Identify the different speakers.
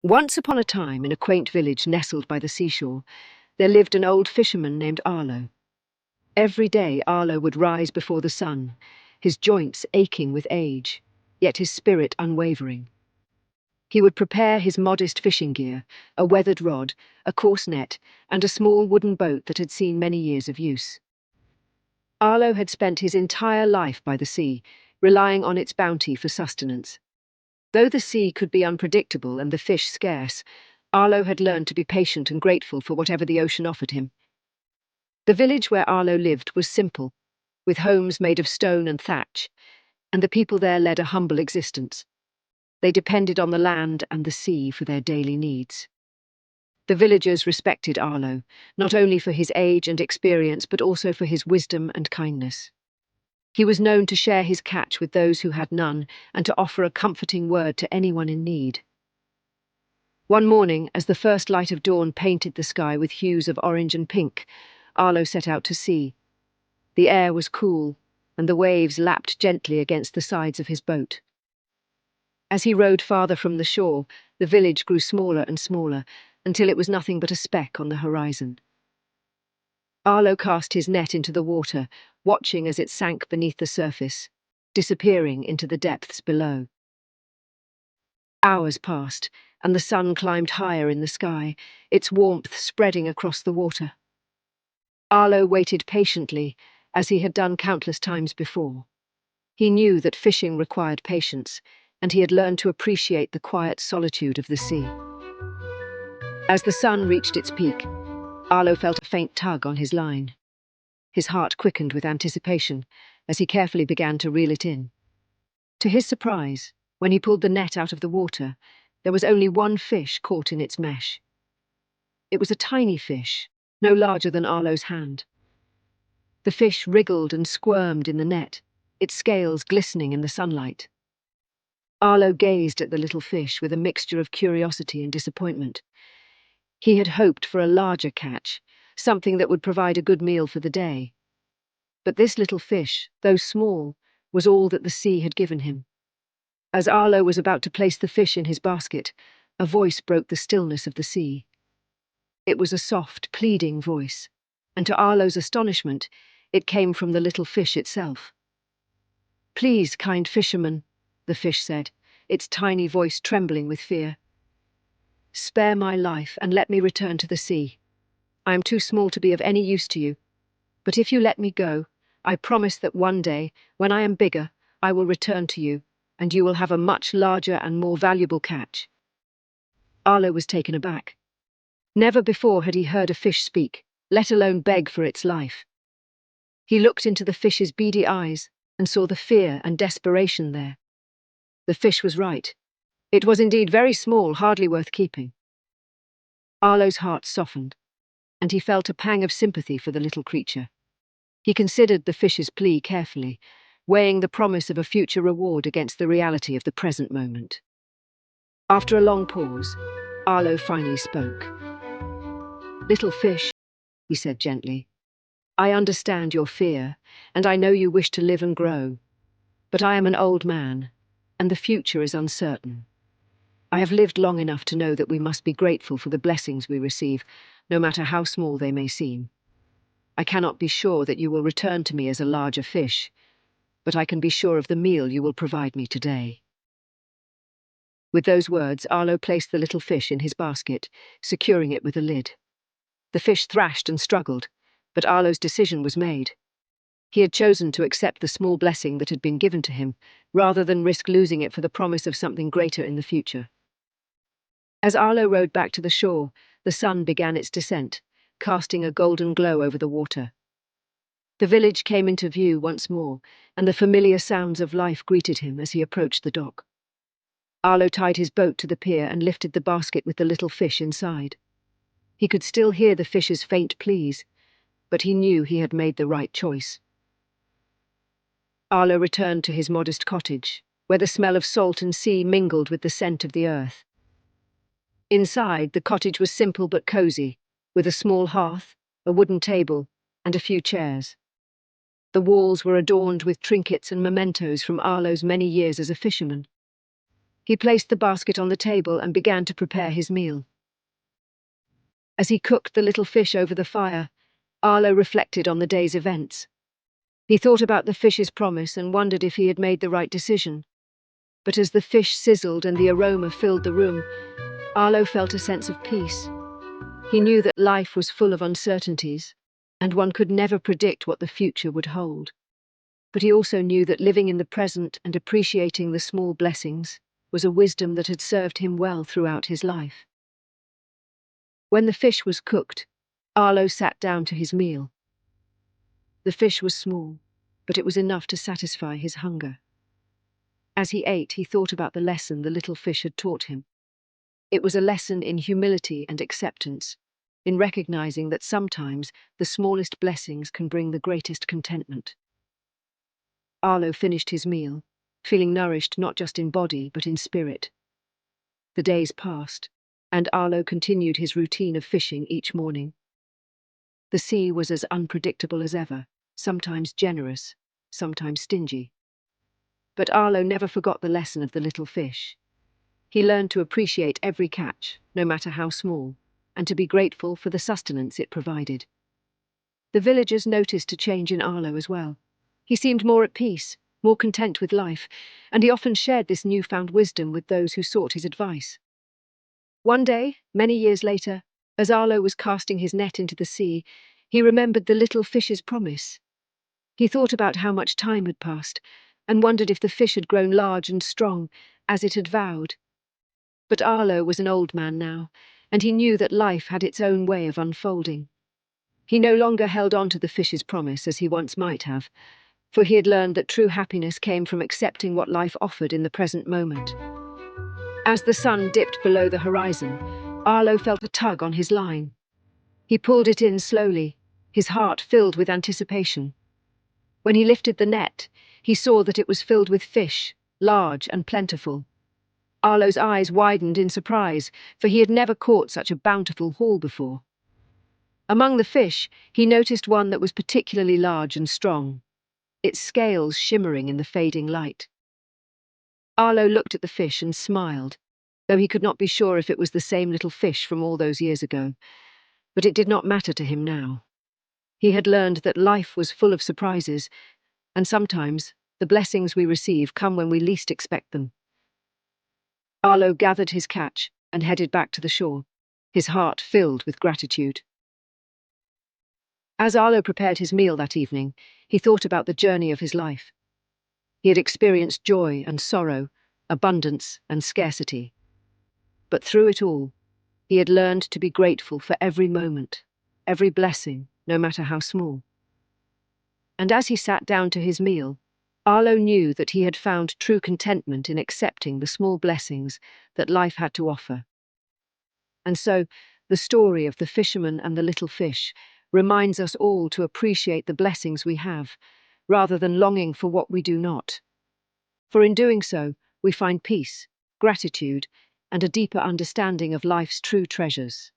Speaker 1: Once upon a time, in a quaint village nestled by the seashore, there lived an old fisherman named Arlo. Every day Arlo would rise before the sun, his joints aching with age, yet his spirit unwavering. He would prepare his modest fishing gear, a weathered rod, a coarse net, and a small wooden boat that had seen many years of use. Arlo had spent his entire life by the sea, relying on its bounty for sustenance. Though the sea could be unpredictable and the fish scarce, Arlo had learned to be patient and grateful for whatever the ocean offered him. The village where Arlo lived was simple, with homes made of stone and thatch, and the people there led a humble existence. They depended on the land and the sea for their daily needs. The villagers respected Arlo, not only for his age and experience but also for his wisdom and kindness. He was known to share his catch with those who had none and to offer a comforting word to anyone in need. One morning, as the first light of dawn painted the sky with hues of orange and pink, Arlo set out to sea. The air was cool, and the waves lapped gently against the sides of his boat. As he rowed farther from the shore, the village grew smaller and smaller, until it was nothing but a speck on the horizon. Arlo cast his net into the water, watching as it sank beneath the surface, disappearing into the depths below. Hours passed, and the sun climbed higher in the sky, its warmth spreading across the water. Arlo waited patiently, as he had done countless times before. He knew that fishing required patience, and he had learned to appreciate the quiet solitude of the sea. As the sun reached its peak, Arlo felt a faint tug on his line. His heart quickened with anticipation as he carefully began to reel it in. To his surprise, when he pulled the net out of the water, there was only one fish caught in its mesh. It was a tiny fish, no larger than Arlo's hand. The fish wriggled and squirmed in the net, its scales glistening in the sunlight. Arlo gazed at the little fish with a mixture of curiosity and disappointment. He had hoped for a larger catch, something that would provide a good meal for the day. But this little fish, though small, was all that the sea had given him. As Arlo was about to place the fish in his basket, a voice broke the stillness of the sea. It was a soft, pleading voice, and to Arlo's astonishment, it came from the little fish itself. "Please, kind fisherman," the fish said, its tiny voice trembling with fear. "Spare my life and let me return to the sea. I am too small to be of any use to you. But if you let me go, I promise that one day, when I am bigger, I will return to you, and you will have a much larger and more valuable catch." Arlo was taken aback. Never before had he heard a fish speak, let alone beg for its life. He looked into the fish's beady eyes and saw the fear and desperation there. The fish was right. It was indeed very small, hardly worth keeping. Arlo's heart softened, and he felt a pang of sympathy for the little creature. He considered the fish's plea carefully, weighing the promise of a future reward against the reality of the present moment. After a long pause, Arlo finally spoke. "Little fish," he said gently, "I understand your fear, and I know you wish to live and grow. But I am an old man, and the future is uncertain. I have lived long enough to know that we must be grateful for the blessings we receive, no matter how small they may seem. I cannot be sure that you will return to me as a larger fish, but I can be sure of the meal you will provide me today." With those words, Arlo placed the little fish in his basket, securing it with a lid. The fish thrashed and struggled, but Arlo's decision was made. He had chosen to accept the small blessing that had been given to him, rather than risk losing it for the promise of something greater in the future. As Arlo rowed back to the shore, the sun began its descent, casting a golden glow over the water. The village came into view once more, and the familiar sounds of life greeted him as he approached the dock. Arlo tied his boat to the pier and lifted the basket with the little fish inside. He could still hear the fish's faint pleas, but he knew he had made the right choice. Arlo returned to his modest cottage, where the smell of salt and sea mingled with the scent of the earth. Inside, the cottage was simple but cozy, with a small hearth, a wooden table, and a few chairs. The walls were adorned with trinkets and mementos from Arlo's many years as a fisherman. He placed the basket on the table and began to prepare his meal. As he cooked the little fish over the fire, Arlo reflected on the day's events. He thought about the fish's promise and wondered if he had made the right decision. But as the fish sizzled and the aroma filled the room, Arlo felt a sense of peace. He knew that life was full of uncertainties, and one could never predict what the future would hold. But he also knew that living in the present and appreciating the small blessings was a wisdom that had served him well throughout his life. When the fish was cooked, Arlo sat down to his meal. The fish was small, but it was enough to satisfy his hunger. As he ate, he thought about the lesson the little fish had taught him. It was a lesson in humility and acceptance, in recognizing that sometimes the smallest blessings can bring the greatest contentment. Arlo finished his meal, feeling nourished not just in body but in spirit. The days passed, and Arlo continued his routine of fishing each morning. The sea was as unpredictable as ever, sometimes generous, sometimes stingy. But Arlo never forgot the lesson of the little fish. He learned to appreciate every catch, no matter how small, and to be grateful for the sustenance it provided. The villagers noticed a change in Arlo as well. He seemed more at peace, more content with life, and he often shared this newfound wisdom with those who sought his advice. One day, many years later, as Arlo was casting his net into the sea, he remembered the little fish's promise. He thought about how much time had passed, and wondered if the fish had grown large and strong, as it had vowed. But Arlo was an old man now, and he knew that life had its own way of unfolding. He no longer held on to the fish's promise as he once might have, for he had learned that true happiness came from accepting what life offered in the present moment. As the sun dipped below the horizon, Arlo felt a tug on his line. He pulled it in slowly, his heart filled with anticipation. When he lifted the net, he saw that it was filled with fish, large and plentiful. Arlo's eyes widened in surprise, for he had never caught such a bountiful haul before. Among the fish, he noticed one that was particularly large and strong, its scales shimmering in the fading light. Arlo looked at the fish and smiled, though he could not be sure if it was the same little fish from all those years ago. But it did not matter to him now. He had learned that life was full of surprises, and sometimes the blessings we receive come when we least expect them. Arlo gathered his catch and headed back to the shore, his heart filled with gratitude. As Arlo prepared his meal that evening, he thought about the journey of his life. He had experienced joy and sorrow, abundance and scarcity. But through it all, he had learned to be grateful for every moment, every blessing, no matter how small. And as he sat down to his meal, Arlo knew that he had found true contentment in accepting the small blessings that life had to offer. And so, the story of the fisherman and the little fish reminds us all to appreciate the blessings we have, rather than longing for what we do not. For in doing so, we find peace, gratitude, and a deeper understanding of life's true treasures.